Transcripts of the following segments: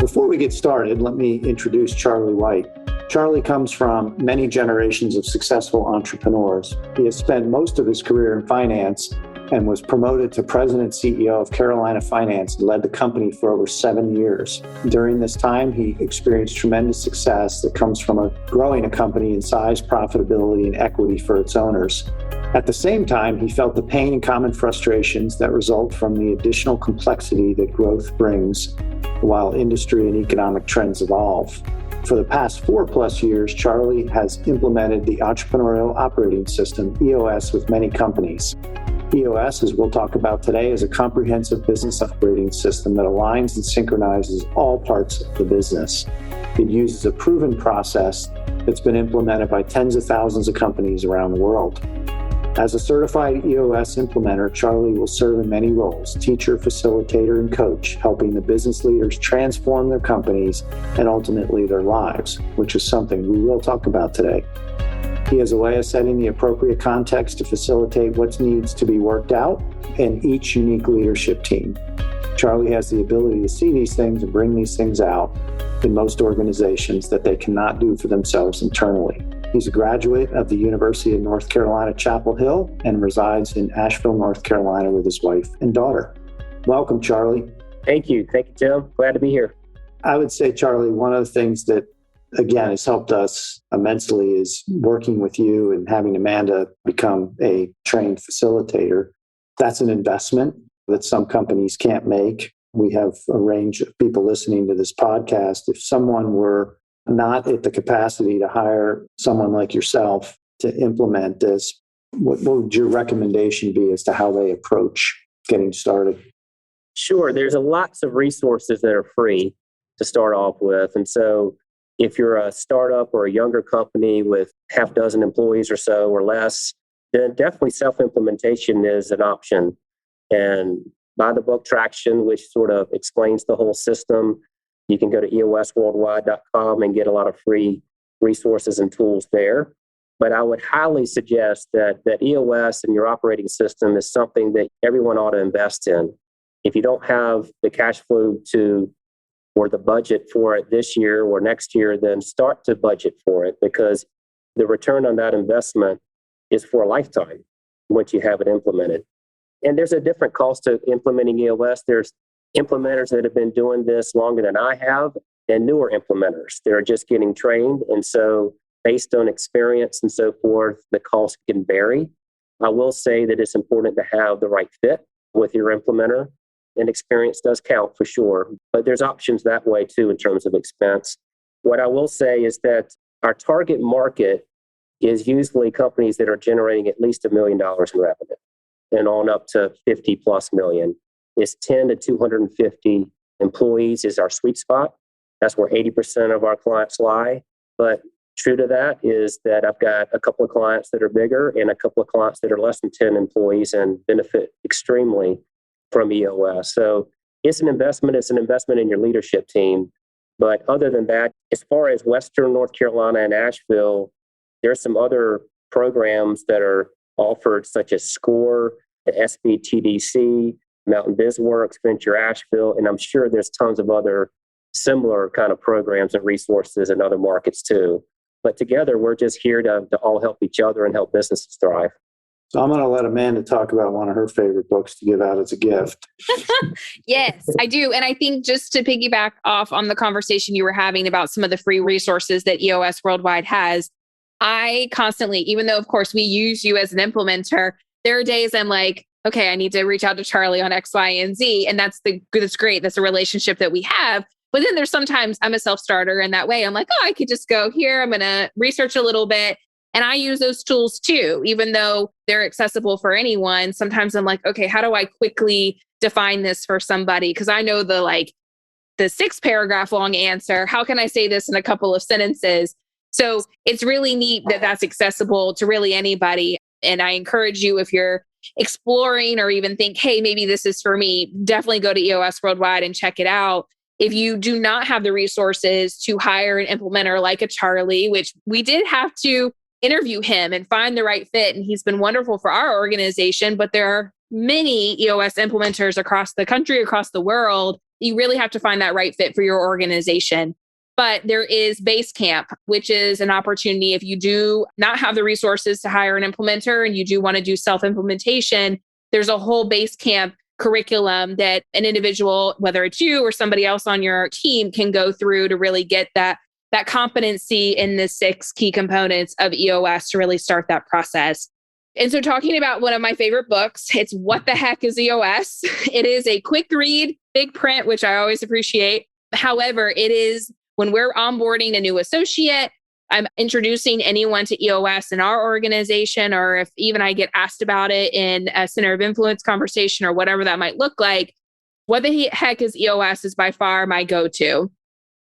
Before we get started, let me introduce Charley White. Charley comes from many generations of successful entrepreneurs. He has spent most of his career in finance and was promoted to president CEO of Carolina Finance and led the company for over 7 years. During this time, he experienced tremendous success that comes from growing a company in size, profitability, and equity for its owners. At the same time, he felt the pain and common frustrations that result from the additional complexity that growth brings while industry and economic trends evolve. For the past 4+ years, Charley has implemented the Entrepreneurial Operating System, EOS, with many companies. EOS, as we'll talk about today, is a comprehensive business operating system that aligns and synchronizes all parts of the business. It uses a proven process that's been implemented by tens of thousands of companies around the world. As a certified EOS implementer, Charley will serve in many roles: teacher, facilitator, and coach, helping the business leaders transform their companies and ultimately their lives, which is something we will talk about today. He has a way of setting the appropriate context to facilitate what needs to be worked out in each unique leadership team. Charley has the ability to see these things and bring these things out in most organizations that they cannot do for themselves internally. He's a graduate of the University of North Carolina, Chapel Hill, and resides in Asheville, North Carolina with his wife and daughter. Welcome, Charley. Thank you. Thank you, Tim. Glad to be here. I would say, Charley, one of the things that, again, has helped us immensely is working with you and having Amanda become a trained facilitator. That's an investment that some companies can't make. We have a range of people listening to this podcast. If someone were not at the capacity to hire someone like yourself to implement this, what would your recommendation be as to how they approach getting started? Sure. There's lots of resources that are free to start off with. And so if you're a startup or a younger company with half dozen employees or so or less, then definitely self-implementation is an option. And buy the book Traction, which sort of explains the whole system. You can go to eosworldwide.com and get a lot of free resources and tools there. But I would highly suggest that EOS and your operating system is something that everyone ought to invest in. If you don't have the cash flow or the budget for it this year or next year, then start to budget for it, because the return on that investment is for a lifetime once you have it implemented. And there's a different cost to implementing EOS. There's implementers that have been doing this longer than I have, and newer implementers that are just getting trained. And so based on experience and so forth, the cost can vary. I will say that it's important to have the right fit with your implementer, and experience does count for sure. But there's options that way too in terms of expense. What I will say is that our target market is usually companies that are generating at least $1 million in revenue and on up to 50+ million. It's 10 to 250 employees is our sweet spot. That's where 80% of our clients lie. But true to that is that I've got a couple of clients that are bigger and a couple of clients that are less than 10 employees and benefit extremely from EOS. So it's an investment. It's an investment in your leadership team. But other than that, as far as Western North Carolina and Asheville, there's some other programs that are offered, such as SCORE, the SBTDC, Mountain BizWorks, Venture Asheville, and I'm sure there's tons of other similar kind of programs and resources in other markets too. But together, we're just here to all help each other and help businesses thrive. So I'm going to let Amanda talk about one of her favorite books to give out as a gift. Yes, I do. And I think just to piggyback off on the conversation you were having about some of the free resources that EOS Worldwide has, I constantly, even though of course we use you as an implementer, there are days I'm like, okay, I need to reach out to Charley on X, Y, and Z. And that's great. That's a relationship that we have. But then there's sometimes I'm a self-starter in that way. I'm like, oh, I could just go here. I'm going to research a little bit. And I use those tools too, even though they're accessible for anyone. Sometimes I'm like, okay, how do I quickly define this for somebody? Because I know the 6-paragraph long answer. How can I say this in a couple of sentences? So it's really neat that that's accessible to really anybody. And I encourage you, if you're exploring or even think, hey, maybe this is for me, definitely go to EOS Worldwide and check it out. If you do not have the resources to hire an implementer like a Charley, which we did have to interview him and find the right fit, and he's been wonderful for our organization, but there are many EOS implementers across the country, across the world. You really have to find that right fit for your organization. But there is Basecamp, which is an opportunity if you do not have the resources to hire an implementer and you do want to do self-implementation, there's a whole Basecamp curriculum that an individual, whether it's you or somebody else on your team, can go through to really get that competency in the 6 key components of EOS to really start that process. And so talking about one of my favorite books, it's What the Heck is EOS? It is a quick read, big print, which I always appreciate. However, it is when we're onboarding a new associate, I'm introducing anyone to EOS in our organization, or if even I get asked about it in a center of influence conversation or whatever that might look like, What the Heck is EOS is by far my go-to.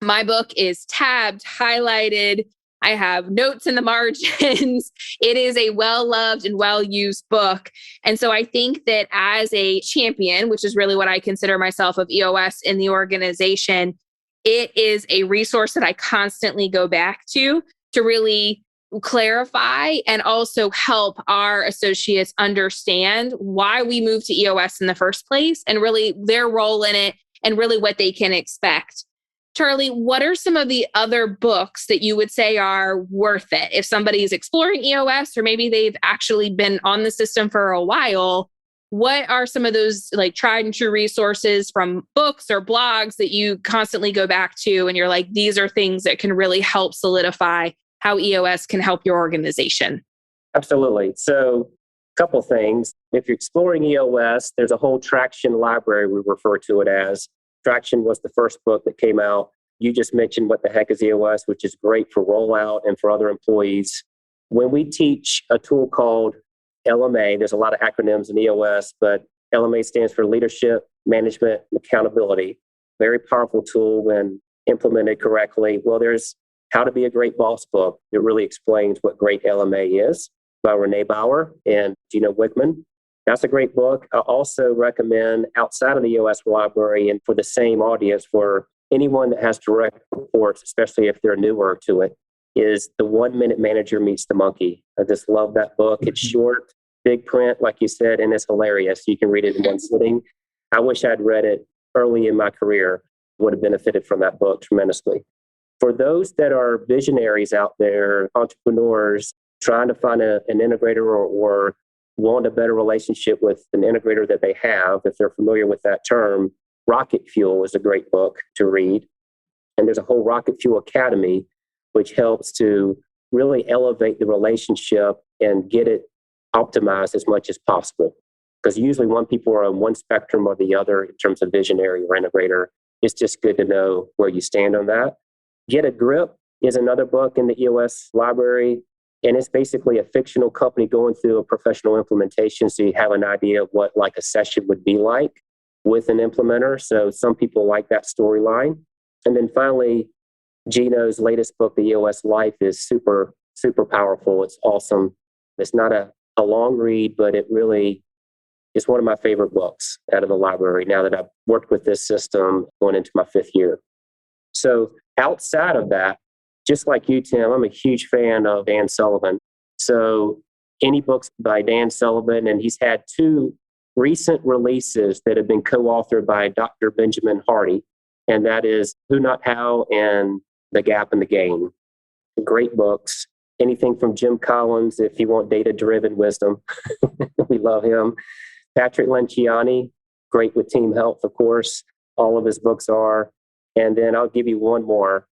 My book is tabbed, highlighted. I have notes in the margins. It is a well-loved and well-used book. And so I think that as a champion, which is really what I consider myself of EOS in the organization, it is a resource that I constantly go back to really clarify and also help our associates understand why we moved to EOS in the first place and really their role in it and really what they can expect. Charley, what are some of the other books that you would say are worth it? If somebody is exploring EOS or maybe they've actually been on the system for a while, what are some of those like tried and true resources from books or blogs that you constantly go back to and you're like, these are things that can really help solidify how EOS can help your organization? Absolutely. So a couple things. If you're exploring EOS, there's a whole Traction library, we refer to it as. Traction was the first book that came out. You just mentioned What the Heck is EOS, which is great for rollout and for other employees. When we teach a tool called LMA, there's a lot of acronyms in EOS, but LMA stands for Leadership, Management, and Accountability. Very powerful tool when implemented correctly. Well, there's How to Be a Great Boss book. It really explains what great LMA is by Renee Bauer and Gina Wickman. That's a great book. I also recommend outside of the EOS library and for the same audience, for anyone that has direct reports, especially if they're newer to it, is The 1 Minute Manager Meets the Monkey. I just love that book. It's short, big print, like you said, and it's hilarious. You can read it in one sitting. I wish I'd read it early in my career. Would have benefited from that book tremendously. For those that are visionaries out there, entrepreneurs, trying to find an integrator or want a better relationship with an integrator that they have, if they're familiar with that term, Rocket Fuel is a great book to read. And there's a whole Rocket Fuel Academy, which helps to really elevate the relationship and get it optimized as much as possible. Because usually when people are on one spectrum or the other in terms of visionary or integrator, it's just good to know where you stand on that. Get a Grip is another book in the EOS library. And it's basically a fictional company going through a professional implementation. So you have an idea of what like a session would be like with an implementer. So some people like that storyline. And then finally, Gino's latest book, The EOS Life, is super, super powerful. It's awesome. It's not a long read, but it really is one of my favorite books out of the library now that I've worked with this system going into my 5th year. So outside of that, just like you, Tim, I'm a huge fan of Dan Sullivan. So any books by Dan Sullivan, and he's had 2 recent releases that have been co-authored by Dr. Benjamin Hardy, and that is Who Not How and The Gap in the Game. Great books. Anything from Jim Collins, if you want data-driven wisdom. We love him. Patrick Lenciani, great with team health, of course. All of his books are. And then I'll give you one more.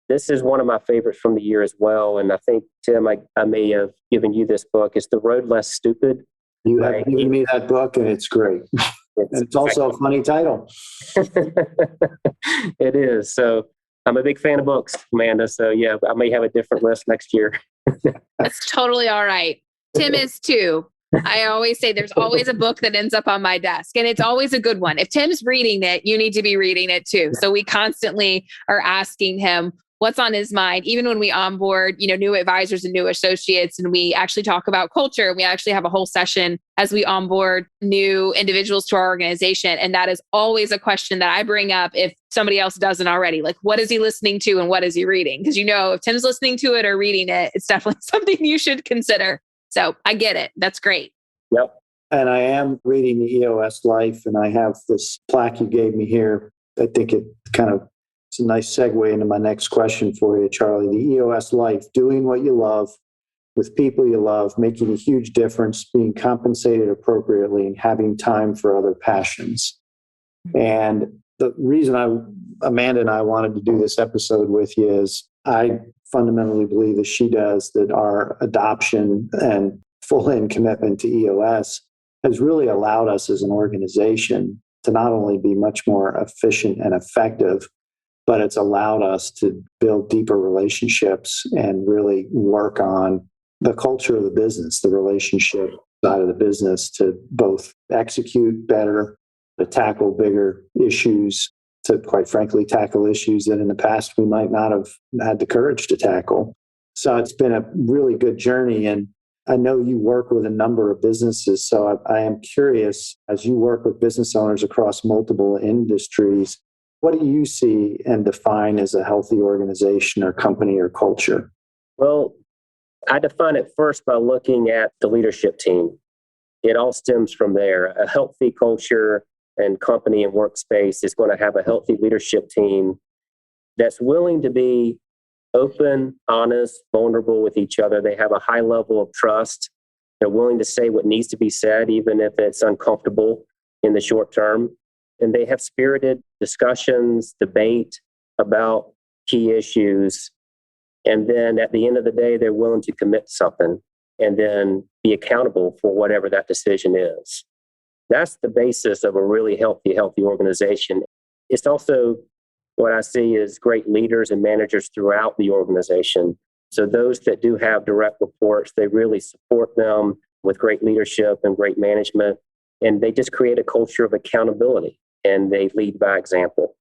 This is one of my favorites from the year as well. And I think, Tim, I may have given you this book. It's The Road Less Stupid. You have given me that book, and it's great. And it's also a funny title. It is. So I'm a big fan of books, Amanda. So yeah, I may have a different list next year. That's totally all right. Tim is too. I always say there's always a book that ends up on my desk, and it's always a good one. If Tim's reading it, you need to be reading it too. So we constantly are asking him what's on his mind, even when we onboard, new advisors and new associates, and we actually talk about culture. We actually have a whole session as we onboard new individuals to our organization. And that is always a question that I bring up if somebody else doesn't already. Like, what is he listening to and what is he reading? Because if Tim's listening to it or reading it, it's definitely something you should consider. So I get it. That's great. Yep. And I am reading the EOS Life, and I have this plaque you gave me here. I think it kind of it's a nice segue into my next question for you, Charlie. The EOS life, doing what you love with people you love, making a huge difference, being compensated appropriately, and having time for other passions. And the reason Amanda and I wanted to do this episode with you is I fundamentally believe, as she does, that our adoption and full-in commitment to EOS has really allowed us as an organization to not only be much more efficient and effective, but it's allowed us to build deeper relationships and really work on the culture of the business, the relationship side of the business, to both execute better, to tackle bigger issues, to quite frankly tackle issues that in the past we might not have had the courage to tackle. So it's been a really good journey. And I know you work with a number of businesses. So I am curious, as you work with business owners across multiple industries, what do you see and define as a healthy organization or company or culture? Well, I define it first by looking at the leadership team. It all stems from there. A healthy culture and company and workspace is going to have a healthy leadership team that's willing to be open, honest, vulnerable with each other. They have a high level of trust. They're willing to say what needs to be said, even if it's uncomfortable in the short term. And they have spirited discussions, debate about key issues. And then at the end of the day, they're willing to commit to something and then be accountable for whatever that decision is. That's the basis of a really healthy organization. It's also what I see as great leaders and managers throughout the organization. So those that do have direct reports, they really support them with great leadership and great management. And they just create a culture of accountability and they lead by example.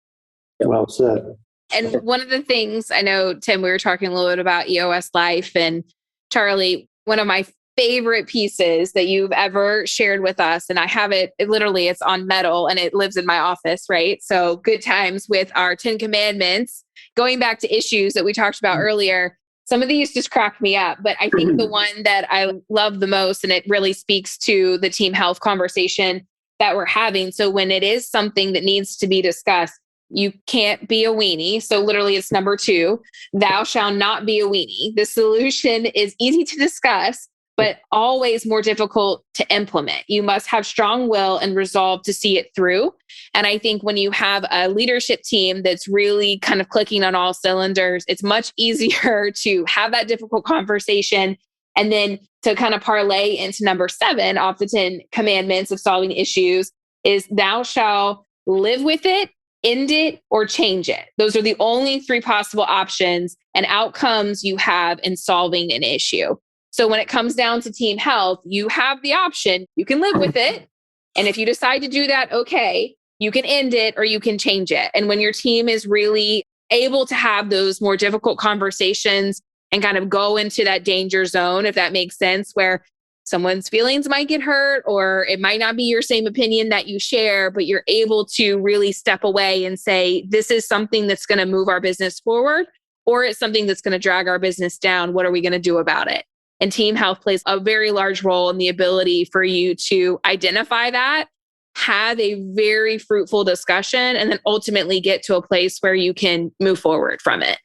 Well said. And one of the things I know, Tim, we were talking a little bit about EOS Life, and Charlie, one of my favorite pieces that you've ever shared with us, and I have it literally, it's on metal and it lives in my office, right? So good times with our 10 commandments, going back to issues that we talked about earlier. Some of these just crack me up, but I think the one that I love the most, and it really speaks to the team health conversation that we're having. So when it is something that needs to be discussed, you can't be a weenie. So literally it's number 2, thou shalt not be a weenie. The solution is easy to discuss, but always more difficult to implement. You must have strong will and resolve to see it through. And I think when you have a leadership team that's really kind of clicking on all cylinders, it's much easier to have that difficult conversation and then to kind of parlay into number 7 off the 10 commandments of solving issues is thou shalt live with it, end it, or change it. Those are the only 3 possible options and outcomes you have in solving an issue. So when it comes down to team health, you have the option. You can live with it. And if you decide to do that, okay, you can end it or you can change it. And when your team is really able to have those more difficult conversations and kind of go into that danger zone, if that makes sense, where someone's feelings might get hurt, or it might not be your same opinion that you share, but you're able to really step away and say, this is something that's going to move our business forward, or it's something that's going to drag our business down. What are we going to do about it? And team health plays a very large role in the ability for you to identify that, have a very fruitful discussion, and then ultimately get to a place where you can move forward from it.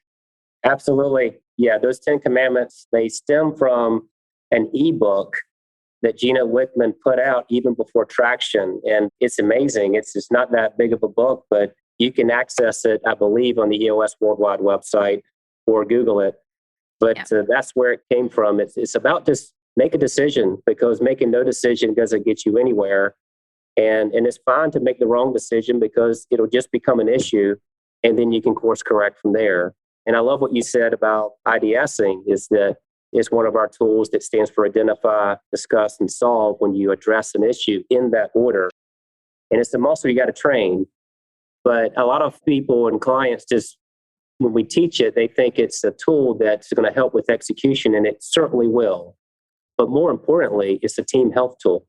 Absolutely. Yeah, those 10 commandments, they stem from an ebook that Gina Wickman put out even before Traction. And it's amazing. It's just not that big of a book, but you can access it, I believe, on the EOS Worldwide website or Google it. But that's where it came from. It's about just make a decision, because making no decision doesn't get you anywhere. And it's fine to make the wrong decision because it'll just become an issue. And then you can course correct from there. And I love what you said about IDSing, is that it's one of our tools that stands for identify, discuss, and solve when you address an issue in that order. And it's a muscle you got to train. But a lot of people and clients just, when we teach it, they think it's a tool that's going to help with execution, and it certainly will. But more importantly, it's a team health tool.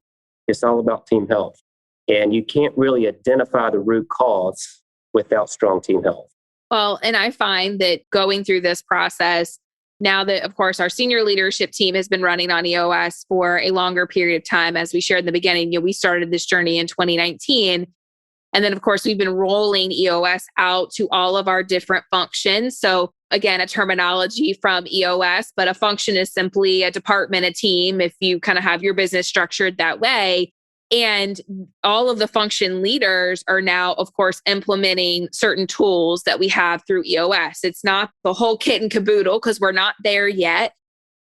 It's all about team health. And you can't really identify the root cause without strong team health. Well, and I find that going through this process, now that, of course, our senior leadership team has been running on EOS for a longer period of time, as we shared in the beginning, we started this journey in 2019. And then, of course, we've been rolling EOS out to all of our different functions. So again, a terminology from EOS, but a function is simply a department, a team, if you kind of have your business structured that way. And all of the function leaders are now, of course, implementing certain tools that we have through EOS. It's not the whole kit and caboodle because we're not there yet,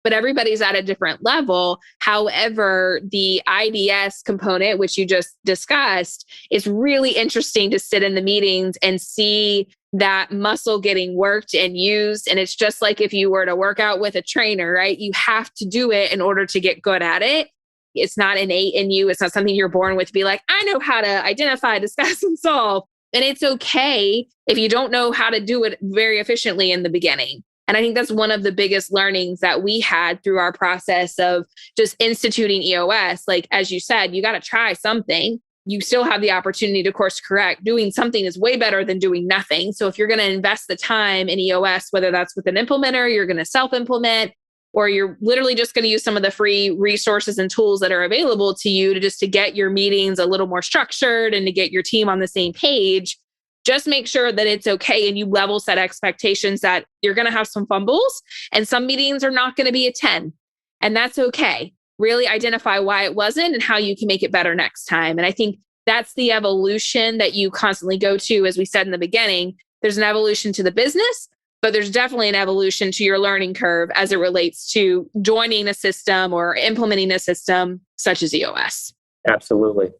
but everybody's at a different level. However, the IDS component, which you just discussed, is really interesting to sit in the meetings and see that muscle getting worked and used. And it's just like if you were to work out with a trainer, right? You have to do it in order to get good at it. It's not innate in you. It's not something you're born with to be like, I know how to identify, discuss, and solve. And it's okay if you don't know how to do it very efficiently in the beginning. And I think that's one of the biggest learnings that we had through our process of just instituting EOS. Like, as you said, you got to try something. You still have the opportunity to course correct. Doing something is way better than doing nothing. So if you're going to invest the time in EOS, whether that's with an implementer, you're going to self-implement, or you're literally just going to use some of the free resources and tools that are available to you to get your meetings a little more structured and to get your team on the same page, just make sure that it's okay and you level set expectations that you're going to have some fumbles and some meetings are not going to be a 10. And that's okay. Really identify why it wasn't and how you can make it better next time. And I think that's the evolution that you constantly go to. As we said in the beginning, there's an evolution to the business, but there's definitely an evolution to your learning curve as it relates to joining a system or implementing a system such as EOS. Absolutely.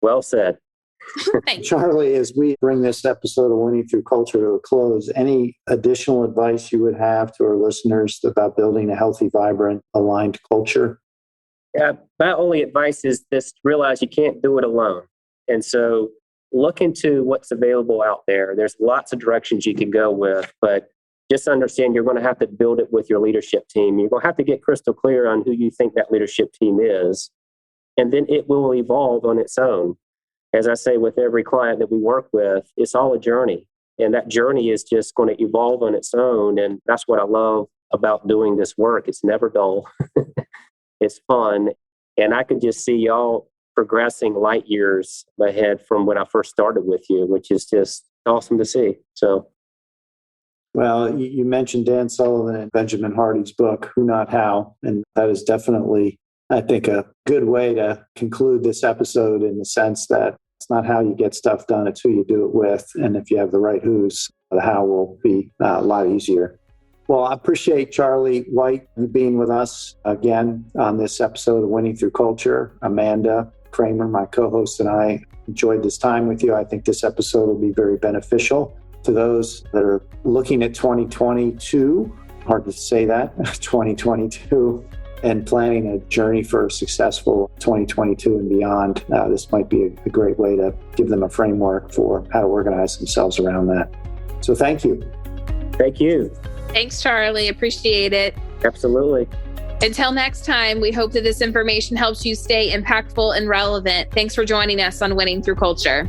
Well said. Thanks. Charley, as we bring this episode of Winning Through Culture to a close, any additional advice you would have to our listeners about building a healthy, vibrant, aligned culture? Yeah, my only advice is this: realize you can't do it alone. And so look into what's available out there. There's lots of directions you can go with, but just understand you're going to have to build it with your leadership team. You're going to have to get crystal clear on who you think that leadership team is, and then it will evolve on its own. As I say with every client that we work with, it's all a journey, and that journey is just going to evolve on its own. And that's what I love about doing this work. It's never dull. It's fun. And I can just see y'all progressing light years ahead from when I first started with you, which is just awesome to see. So, well, you mentioned Dan Sullivan and Benjamin Hardy's book, Who Not How, and that is definitely, I think, a good way to conclude this episode in the sense that it's not how you get stuff done, it's who you do it with. And if you have the right who's, the how will be a lot easier. Well, I appreciate Charley White being with us again on this episode of Winning Through Culture. Amanda, Kramer, my co-host, and I enjoyed this time with you. I think this episode will be very beneficial to those that are looking at 2022, hard to say that, 2022, and planning a journey for a successful 2022 and beyond. This might be a great way to give them a framework for how to organize themselves around that. So thank you. thank you. Thanks, Charley. Appreciate it. Absolutely. Until next time, we hope that this information helps you stay impactful and relevant. Thanks for joining us on Winning Through Culture.